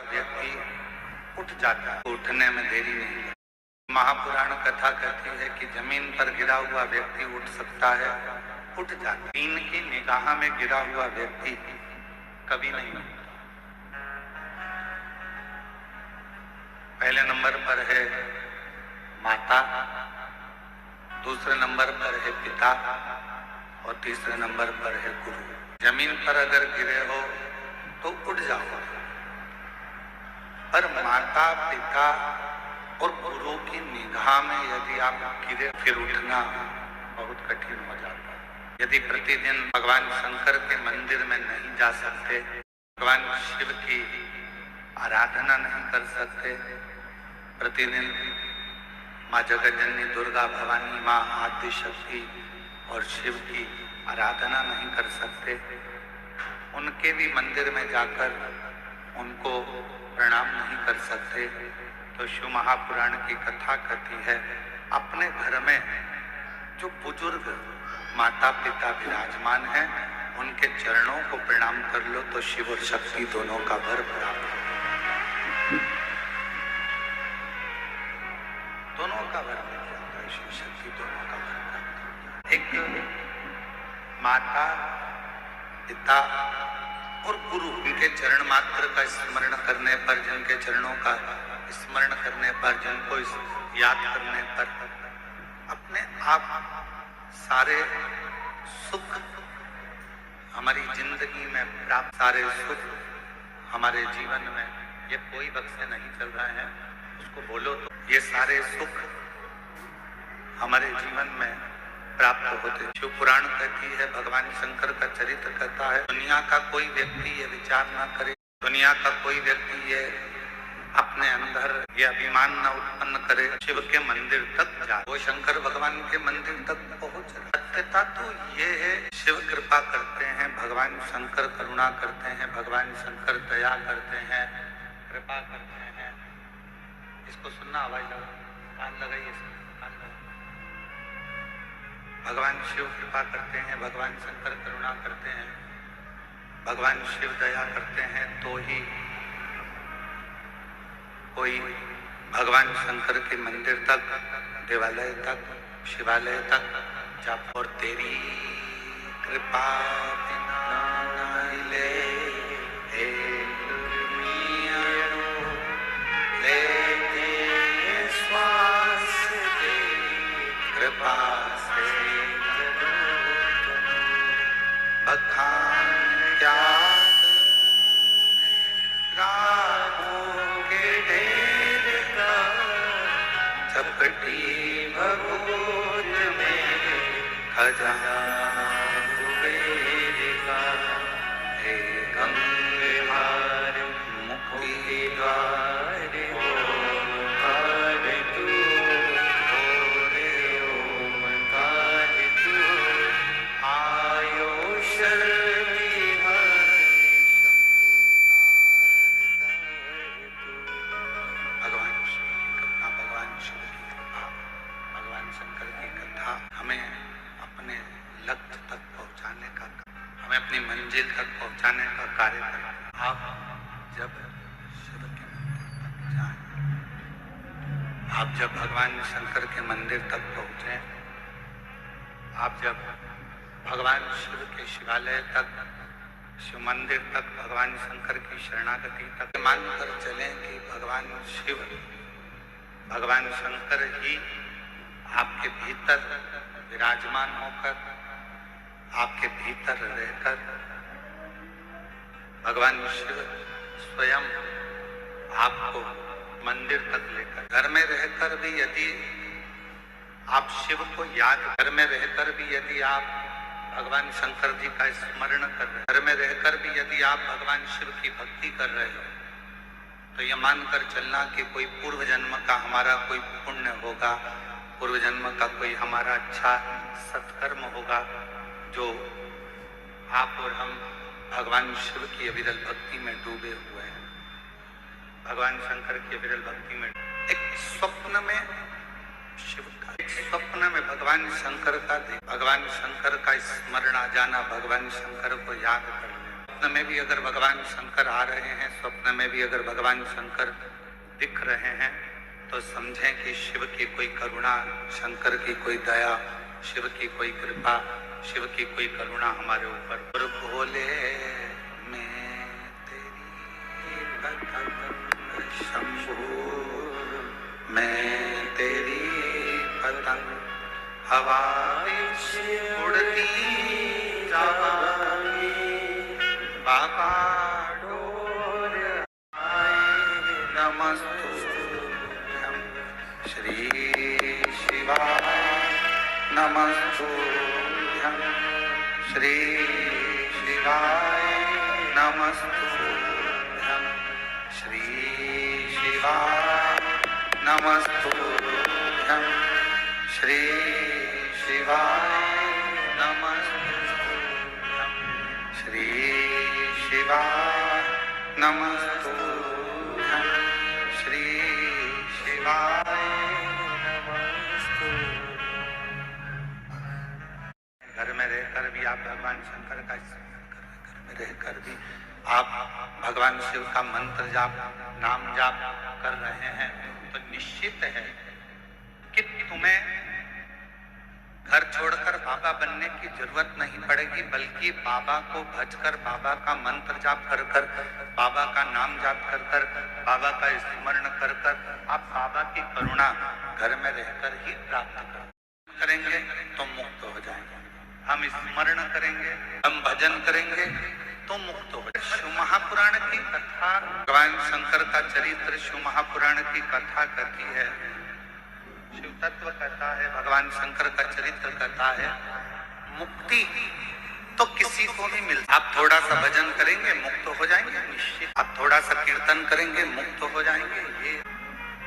व्यक्ति उठ जाता है, उठने में देरी नहीं लगती। महापुराण कथा कहती है कि जमीन पर गिरा हुआ व्यक्ति उठ सकता है, उठ जाता है। तीन की निगाह में गिरा हुआ व्यक्ति कभी नहीं उठता। पहले नंबर पर है माता, दूसरे नंबर पर है पिता और तीसरे नंबर पर है गुरु। जमीन पर अगर गिरे हो तो उठ जाओ, पर माता पिता और गुरु की निगाह में यदि आप गिरे फिर उठना बहुत कठिन हो जाता है। यदि प्रतिदिन भगवान शंकर के मंदिर में नहीं जा सकते, भगवान शिव की आराधना नहीं कर सकते, प्रतिदिन माँ जगतजननी दुर्गा भवानी माँ आदि शक्ति और शिव की आराधना नहीं कर सकते, उनके भी मंदिर में जाकर उनको प्रणाम नहीं कर सकते, तो शिव महापुराण की कथा कहती है अपने घर में जो बुजुर्ग माता पिता विराजमान हैं उनके चरणों को प्रणाम कर लो तो शिव और शक्ति दोनों का वर प्राप्त हो, दोनों का वर मिल जाता है, शिव शक्ति दोनों का वर प्राप्त। एक माता पिता और गुरु, उनके चरण मात्र का स्मरण करने पर, जिनके चरणों का स्मरण करने पर, जिनको याद करने पर अपने आप सारे सुख हमारी जिंदगी में प्राप्त, सारे सुख हमारे जीवन में, ये कोई वक्त से नहीं चल रहा है, उसको बोलो तो ये सारे सुख हमारे जीवन में प्राप्त होते। शिव पुराण कहती है, भगवान शंकर का चरित्र कहता है, दुनिया का कोई व्यक्ति ये विचार ना करे, दुनिया का कोई व्यक्ति ये अपने अंदर ये अभिमान न उत्पन्न करे शिव के मंदिर तक जाए, वो शंकर भगवान के मंदिर तक पहुंच रहे। सत्यता तो ये है, शिव कृपा करते हैं, भगवान शंकर करुणा करते हैं, भगवान शंकर दया करते हैं, कृपा करते हैं। इसको सुनना, आवाज लगा, कान लगाइए, कान लगाइए। भगवान शिव कृपा करते हैं, भगवान शंकर करुणा करते हैं, भगवान शिव दया करते हैं, तो ही कोई भगवान शंकर के मंदिर तक, देवालय तक, शिवालय तक जा। और तेरी कृपा बिना ले लेते श्वास दे, कृपा से बखान क्या राहों के ढेर का, चपटी भगोन में खजाना कुबेर का, हे गंगहार मुक्ति द्वार ओंकार तू, रे ओंकार तू, आयो शर्मी भगवान शिव की कथा, भगवान शिव की कृपा, भगवान शंकर की कथा हमें अपने लक्ष्य तक पहुंचाने का, हमें अपनी मंजिल तक पहुंचाने का कार्य करता है। आप जब शिव के मंदिर तक जाएं, आप जब भगवान शंकर के मंदिर तक पहुंचे, आप जब भगवान शिव के शिवालय तक, शिव मंदिर तक, भगवान शंकर की शरणागति तक मानकर चलें कि भगवान शिव, भगवान शंकर ही आपके भीतर विराजमान होकर, आपके भीतर रहकर, भगवान शिव स्वयं आपको मंदिर तक लेकर, घर में रहकर भी यदि आप शिव को याद, घर में रहकर भी यदि आप भगवान शंकर जी का स्मरण कर रहे, घर में रहकर भी यदि आप भगवान शिव की भक्ति कर रहे हो, तो ये मानकर चलना कि कोई पूर्व जन्म का हमारा कोई पुण्य होगा, पूर्व जन्म का कोई हमारा अच्छा सत्कर्म होगा, जो आप और हम भगवान शिव की अविरल भक्ति में डूबे हुए हैं, भगवान शंकर की अविरल भक्ति में। एक स्वप्न में शिव का, एक स्वप्न में भगवान शंकर का, भगवान शंकर का स्मरण आ जाना, भगवान शंकर को याद कर लेना, स्वप्न में भी अगर भगवान शंकर आ रहे हैं, स्वप्न में भी अगर भगवान शंकर दिख रहे हैं, तो समझें कि शिव की कोई करुणा, शंकर की कोई दया, शिव की कोई कृपा, शिव की कोई करुणा हमारे ऊपर। और भोले मैं तेरी पतंग, शंभू मैं तेरी पतंग, हवा उड़ती जाए, बाबा डोर आए, नमस्तुभ्यं श्री शिवाय, नमस्तुभ्यं श्री शिवाय, नमस्तुभ्यं श्री शिवाय, नमस्तुभ्यं श्री शिवाय, नमस्तुभ्यं श्री शिवाय, नमस्तुभ्यं श्री शिवाय, नमस्तुभ्यं। घर में रहकर भी आप भगवान शंकर का स्मरण कर रहे हैं, घर में रहकर भी आप भगवान शिव का मंत्र जाप, नाम जाप कर रहे हैं, तो निश्चित है कि तुम्हें घर छोड़कर बाबा बनने की जरूरत नहीं पड़ेगी, बल्कि बाबा को भजकर, बाबा का मंत्र जाप कर कर, बाबा का नाम जाप कर कर, बाबा का स्मरण कर कर आप बाबा की करुणा घर में रहकर ही प्राप्त करेंगे तो मुक्त हो जाएंगे। हम स्मरण करेंगे, हम भजन करेंगे तो मुक्त हो जाएंगे। शिव महापुराण की कथा, भगवान शंकर का चरित्र शिव महापुराण की कथा कहती है, शिव तत्व कहता है, भगवान शंकर का चरित्र कहता है, मुक्ति तो किसी को भी मिलता। आप थोड़ा सा भजन करेंगे मुक्त हो जाएंगे निश्चित, आप थोड़ा सा कीर्तन करेंगे मुक्त हो जाएंगे। ये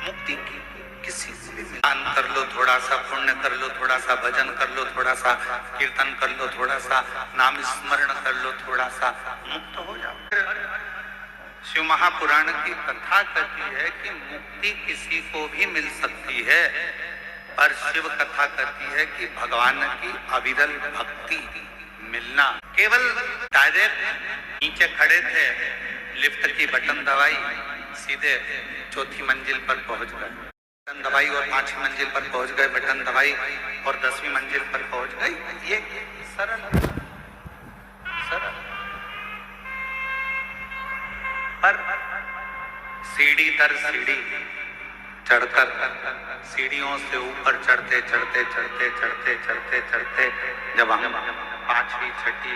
मुक्ति की किसी को भी दान कर लो, थोड़ा सा पुण्य कर लो, थोड़ा सा भजन कर लो, थोड़ा सा कीर्तन कर लो, थोड़ा सा नाम स्मरण कर लो, थोड़ा सा मुक्त हो जाओ। शिव महापुराण की कथा कहती है कि मुक्ति किसी को भी मिल सकती है, पर शिव कथा कहती है कि भगवान की अविरल भक्ति मिलना। केवल डायरेक्ट नीचे खड़े थे, लिफ्ट की बटन दबाई, सीधे चौथी मंजिल पर पहुंच गए, बटन दबाई और 5वीं मंजिल पर पहुंच गए, बटन दबाई और 10वीं मंजिल पर पहुंच गए। ये सरल सरल, पर सीढ़ी दर सीढ़ी चढ़कर, सीढ़ियों से ऊपर चढ़ते चढ़ते चढ़ते चढ़ते चढ़ते चढ़ते जब हम 5वीं 6ठी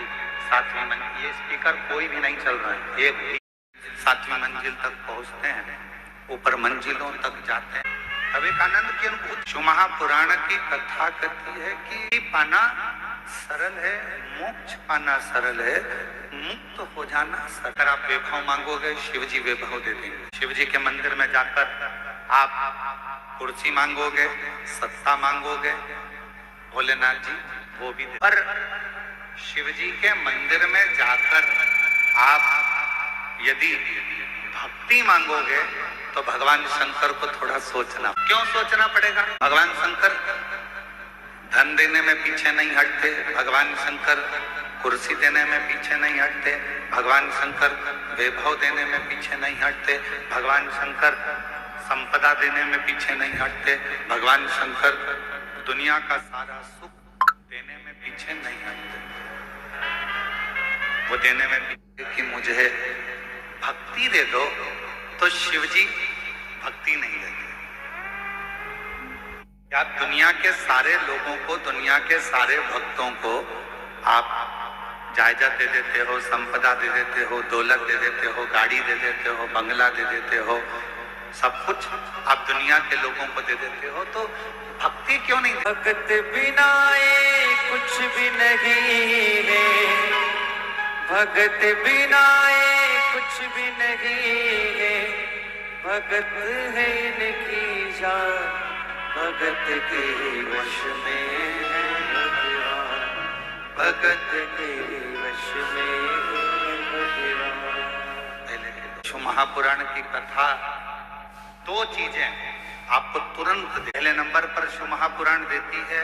7वीं मंजिल, ये स्पीकर कोई भी नहीं चल रहा है, एक 7वीं मंजिल तक पहुंचते हैं, ऊपर मंजिलों तक जाते हैं। विवेकानंद की अनुभूति। शिव महापुराण की कथा कहती है कि पाना सरल है, मोक्ष पाना सरल है, मुक्त हो जाना सरल। अगर आप वैभव मांगोगे, शिव जी वैभव दे देंगे। शिव जी के मंदिर में जाकर आप कुर्सी मांगोगे, सत्ता मांगोगे, भोलेनाथ जी वो भी दे। पर शिव जी के मंदिर में जाकर आप यदि भक्ति मांगोगे तो भगवान शंकर को थोड़ा सोचना। क्यों सोचना पड़ेगा? भगवान शंकर धन देने में पीछे नहीं हटते, भगवान शंकर कुर्सी देने में पीछे नहीं हटते, भगवान शंकर वैभव देने में पीछे नहीं हटते, भगवान शंकर संपदा देने में पीछे नहीं हटते, भगवान शंकर दुनिया का सारा सुख देने में पीछे नहीं हटते। वो देने में पीछे कि मुझे भक्ति दे दो, तो शिव जी भक्ति नहीं देते। या दुनिया के सारे लोगों को, दुनिया के सारे भक्तों को आप जायदाद दे देते हो, संपदा दे देते हो, दौलत दे देते हो, गाड़ी दे देते हो, बंगला दे देते हो, सब कुछ आप दुनिया के लोगों को दे देते हो, तो भक्ति क्यों नहीं? भगत बिना कुछ भी नहीं है, भगत बिना कुछ भी नहीं है, भगत है इनकी जान, भगत के वश में है भगवान, भगत के वश में है भगवान। शिव महापुराण की कथा दो चीजें आपको तुरंत पहले नंबर पर शिव महापुराण देती है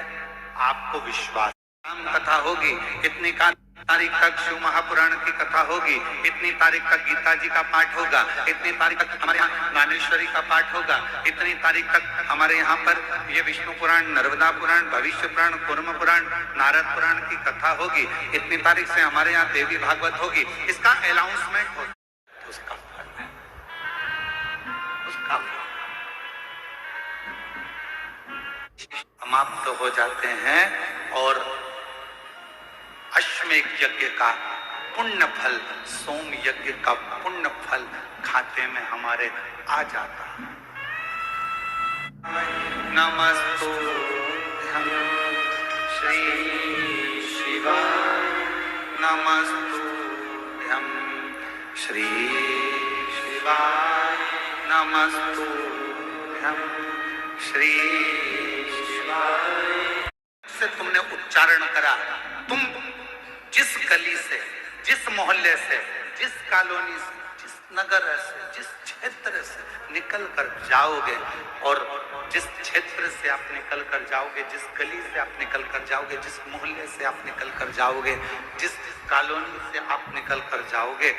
आपको विश्वास। राम कथा होगी, इतनी तारीख तक शिव महापुराण की कथा होगी, इतनी तारीख तक गीता जी का पाठ होगा, इतनी तारीख तक हमारे यहाँ ज्ञानेश्वरी का पाठ होगा, इतनी तारीख तक हमारे यहाँ पर ये विष्णु पुराण, नर्मदा पुराण, भविष्य पुराण, कूर्म पुराण, नारद पुराण की कथा होगी, इतनी तारीख से हमारे यहाँ देवी भागवत होगी। इसका अनाउंसमेंट हो, उसका फल है, उसका फल समाप्त हो जाते हैं और अश्वमेध यज्ञ का पुण्य फल, सोम यज्ञ का पुण्य फल खाते में हमारे आ जाता है। नमस्तुभ्यं श्री शिवाय, नमस्तुभ्यं श्री शिवाय, नमस्तुभ्यं श्री शिवाय। से तुमने उच्चारण करा, तुम जिस गली से, जिस मोहल्ले से, जिस कॉलोनी से, जिस नगर से, जिस क्षेत्र से निकल कर जाओगे और जिस क्षेत्र से आप निकल कर जाओगे, जिस गली से आप निकल कर जाओगे, जिस मोहल्ले से आप निकल कर जाओगे, जिस कॉलोनी से आप निकल कर जाओगे,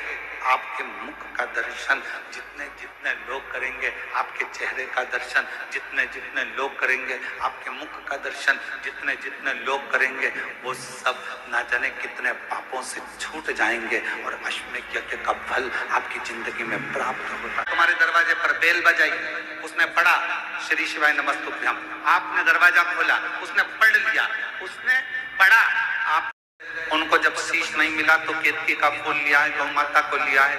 आपके मुख का दर्शन जितने जितने लोग करेंगे, आपके चेहरे का दर्शन जितने जितने लोग करेंगे, आपके मुख का दर्शन जितने जितने लोग करेंगे, वो सब ना जाने कितने पापों से छूट जाएंगे और अश्वमेध यज्ञ का फल आपकी जिंदगी में प्राप्त होगा। तुम्हारे दरवाजे पर बेल बजाई, उसने पढ़ा श्री शिवाय नमस्तुभ्यं, आपने दरवाजा खोला, उसने पढ़ लिया, उसने पढ़ा, आप उनको जब शीश नहीं मिला तो केतकी का फूल लिया है, गौ माता को लिया है,